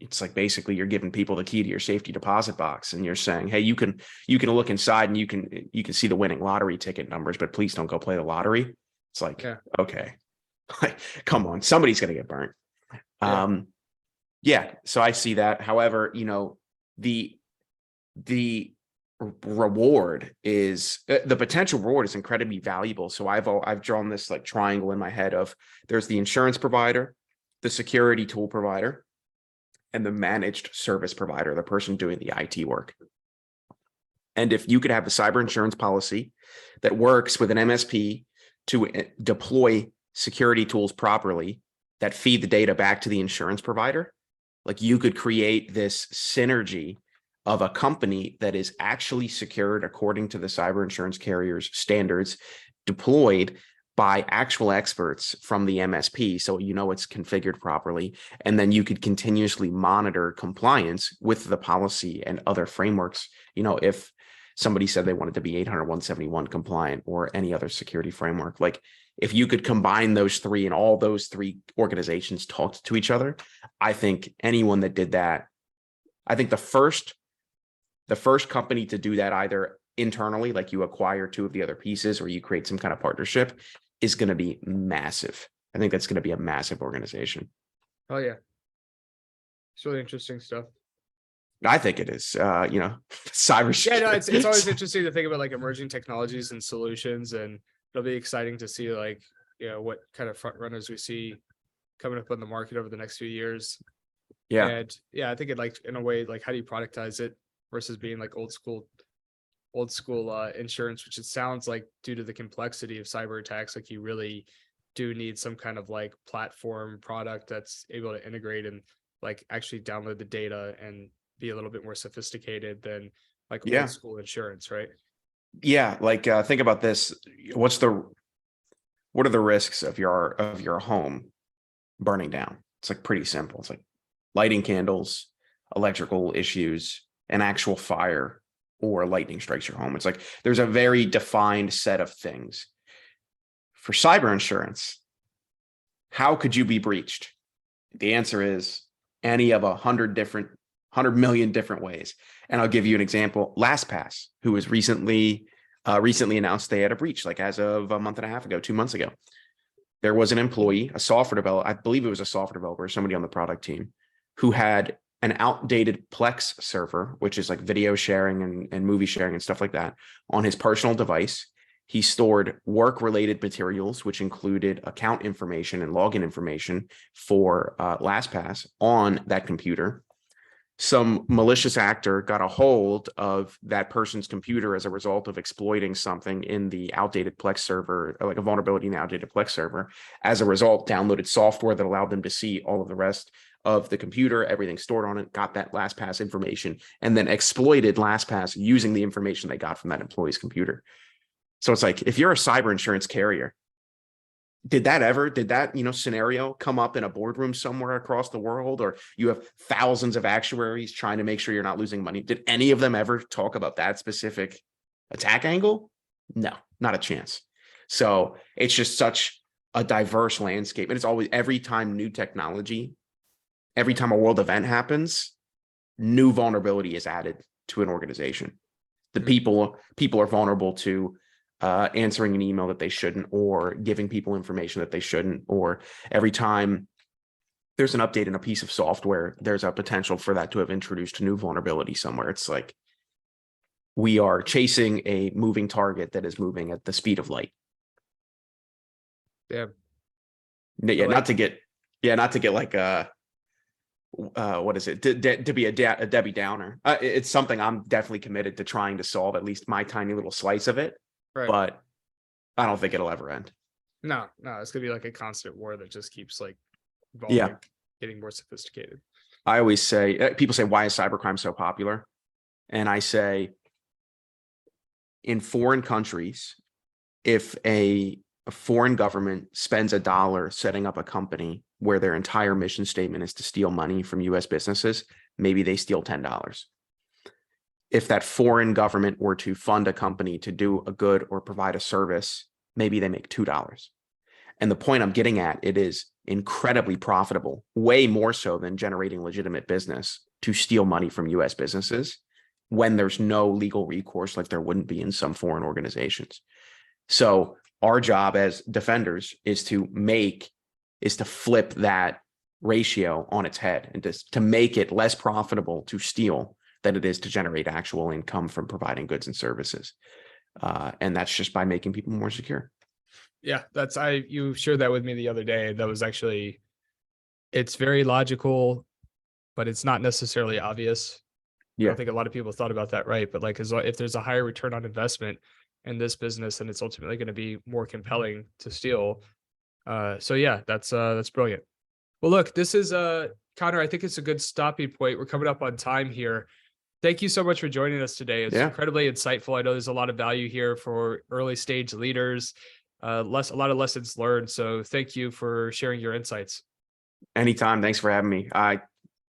it's like basically you're giving people the key to your safety deposit box and you're saying, hey, you can look inside and you can see the winning lottery ticket numbers, but please don't go play the lottery. It's like, Yeah. okay, come on, somebody's going to get burnt. Yeah. Yeah, so I see that. However, the reward is the potential reward is incredibly valuable. So I've drawn this like triangle in my head of there's the insurance provider, the security tool provider, and the managed service provider, the person doing the IT work. And if you could have a cyber insurance policy that works with an MSP to deploy security tools properly that feed the data back to the insurance provider, like you could create this synergy of a company that is actually secured according to the cyber insurance carrier's standards, deployed by actual experts from the MSP. So it's configured properly. And then you could continuously monitor compliance with the policy and other frameworks. If somebody said they wanted to be 800-171 compliant or any other security framework, like if you could combine those three and all those three organizations talked to each other, I think anyone that did that, I think the first company to do that either internally, like you acquire two of the other pieces or you create some kind of partnership, is going to be massive. I think that's going to be a massive organization. Oh yeah. It's really interesting stuff. I think it is, cyber. Yeah, no, it's always interesting to think about like emerging technologies and solutions, and it'll be exciting to see like, what kind of front runners we see coming up on the market over the next few years. Yeah. And yeah, I think it like in a way, like how do you productize it versus being like old school insurance, which it sounds like due to the complexity of cyber attacks, like you really do need some kind of like platform product that's able to integrate and like actually download the data and be a little bit more sophisticated than like old school insurance, right? Yeah, like think about this. What are the risks of your home burning down? It's like pretty simple. It's like lighting candles, electrical issues, an actual fire, or lightning strikes your home. It's like there's a very defined set of things. For cyber insurance, how could you be breached? The answer is any of 100 million different ways. And I'll give you an example. LastPass, who was recently recently announced they had a breach, like as of a month and a half ago, 2 months ago. There was an employee, a software developer, I believe it was a software developer, somebody on the product team, who had an outdated Plex server, which is like video sharing and movie sharing and stuff like that, on his personal device. He stored work-related materials, which included account information and login information for LastPass on that computer. Some malicious actor got a hold of that person's computer as a result of exploiting something in the outdated Plex server, like a vulnerability in the outdated Plex server. As a result, downloaded software that allowed them to see all of the rest of the computer, everything stored on it, got that LastPass information, and then exploited LastPass using the information they got from that employee's computer. So it's like, if you're a cyber insurance carrier, did that scenario come up in a boardroom somewhere across the world, or you have thousands of actuaries trying to make sure you're not losing money? Did any of them ever talk about that specific attack angle? No, not a chance. So it's just such a diverse landscape. And it's always, every time new technology, every time a world event happens, new vulnerability is added to an organization. The people are vulnerable to answering an email that they shouldn't, or giving people information that they shouldn't, or every time there's an update in a piece of software, there's a potential for that to have introduced a new vulnerability somewhere. It's like we are chasing a moving target that is moving at the speed of light. Yeah. Yeah, not to get like what is it, to be a Debbie Downer. It's something I'm definitely committed to trying to solve, at least my tiny little slice of it. Right. But I don't think it'll ever end. No, it's gonna be like a constant war that just keeps like evolving, getting more sophisticated. I always say, people say, why is cybercrime so popular? And I say, in foreign countries, if a foreign government spends $1 setting up a company where their entire mission statement is to steal money from US businesses, maybe they steal $10. If that foreign government were to fund a company to do a good or provide a service, maybe they make $2. And the point I'm getting at, it is incredibly profitable, way more so than generating legitimate business, to steal money from US businesses when there's no legal recourse like there wouldn't be in some foreign organizations. So our job as defenders is to flip that ratio on its head, and to make it less profitable to steal than it is to generate actual income from providing goods and services. And that's just by making people more secure. Yeah, you shared that with me the other day. That was actually, it's very logical, but it's not necessarily obvious. Yeah. I don't think a lot of people thought about that, right? But like, if there's a higher return on investment in this business, then it's ultimately going to be more compelling to steal. So yeah, that's brilliant. Well, look, this is Connor, I think it's a good stopping point. We're coming up on time here. Thank you so much for joining us today. It's incredibly insightful. I know there's a lot of value here for early stage leaders, a lot of lessons learned. So thank you for sharing your insights. Anytime. Thanks for having me. I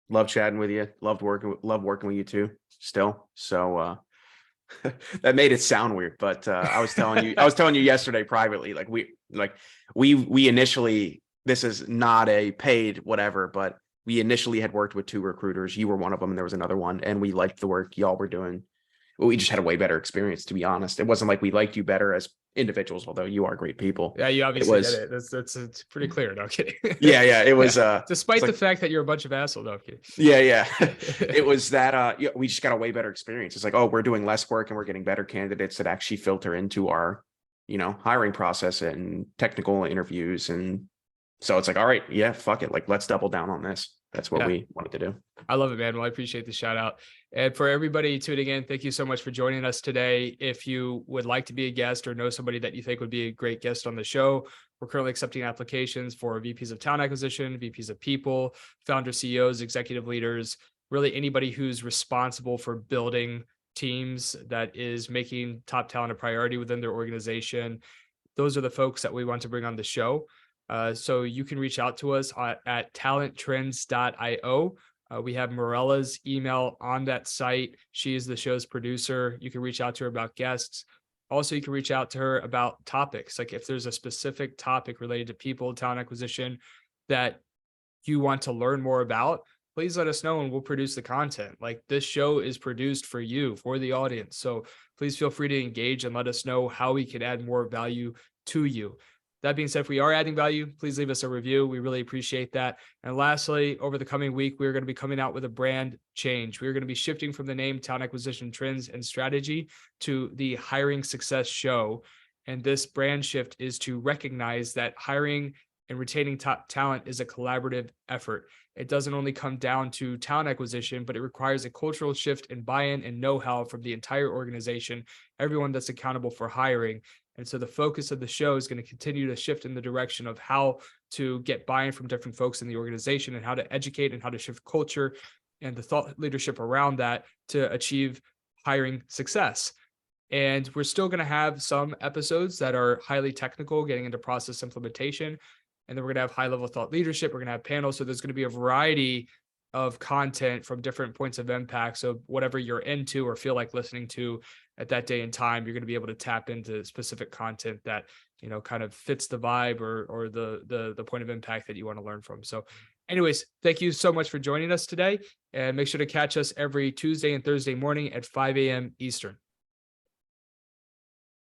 love chatting with you. Love working with you too still. So that made it sound weird, but I was telling you yesterday privately, we initially, this is not a paid whatever, but we initially had worked with 2 recruiters. You were one of them, and there was another one, and we liked the work y'all were doing. We just had a way better experience, to be honest. It wasn't like we liked you better as individuals, although you are great people. Yeah, you obviously did it. It's pretty clear. No kidding. Yeah. It was despite the fact that you're a bunch of assholes. No kidding. Yeah. It was that we just got a way better experience. It's like, oh, we're doing less work and we're getting better candidates that actually filter into our, hiring process and technical interviews. And so it's like, all right, yeah, fuck it. Like, let's double down on this. That's what we wanted to do. I love it, man. Well, I appreciate the shout out. And for everybody tuning in, thank you so much for joining us today. If you would like to be a guest or know somebody that you think would be a great guest on the show, we're currently accepting applications for VPs of talent acquisition, VPs of people, founders, CEOs, executive leaders, really anybody who's responsible for building teams that is making top talent a priority within their organization. Those are the folks that we want to bring on the show. So you can reach out to us at talenttrends.io. We have Morella's email on that site. She is the show's producer. You can reach out to her about guests. Also, you can reach out to her about topics. Like if there's a specific topic related to people, talent acquisition that you want to learn more about, please let us know and we'll produce the content. Like this show is produced for you, for the audience. So please feel free to engage and let us know how we can add more value to you. That being said, if we are adding value, please leave us a review. We really appreciate that. And lastly, over the coming week, we're going to be coming out with a brand change. We're going to be shifting from the name Talent Acquisition Trends and Strategy to the Hiring Success Show. And this brand shift is to recognize that hiring and retaining top talent is a collaborative effort. It doesn't only come down to talent acquisition, but it requires a cultural shift and buy-in and know-how from the entire organization, everyone that's accountable for hiring. And so the focus of the show is going to continue to shift in the direction of how to get buy-in from different folks in the organization and how to educate and how to shift culture and the thought leadership around that to achieve hiring success. And we're still going to have some episodes that are highly technical, getting into process implementation. And then we're going to have high-level thought leadership. We're going to have panels. So there's going to be a variety of content from different points of impact. So whatever you're into or feel like listening to at that day and time, you're going to be able to tap into specific content that, you know, kind of fits the vibe or the point of impact that you want to learn from. So anyways, thank you so much for joining us today, and make sure to catch us every Tuesday and Thursday morning at 5 a.m. Eastern.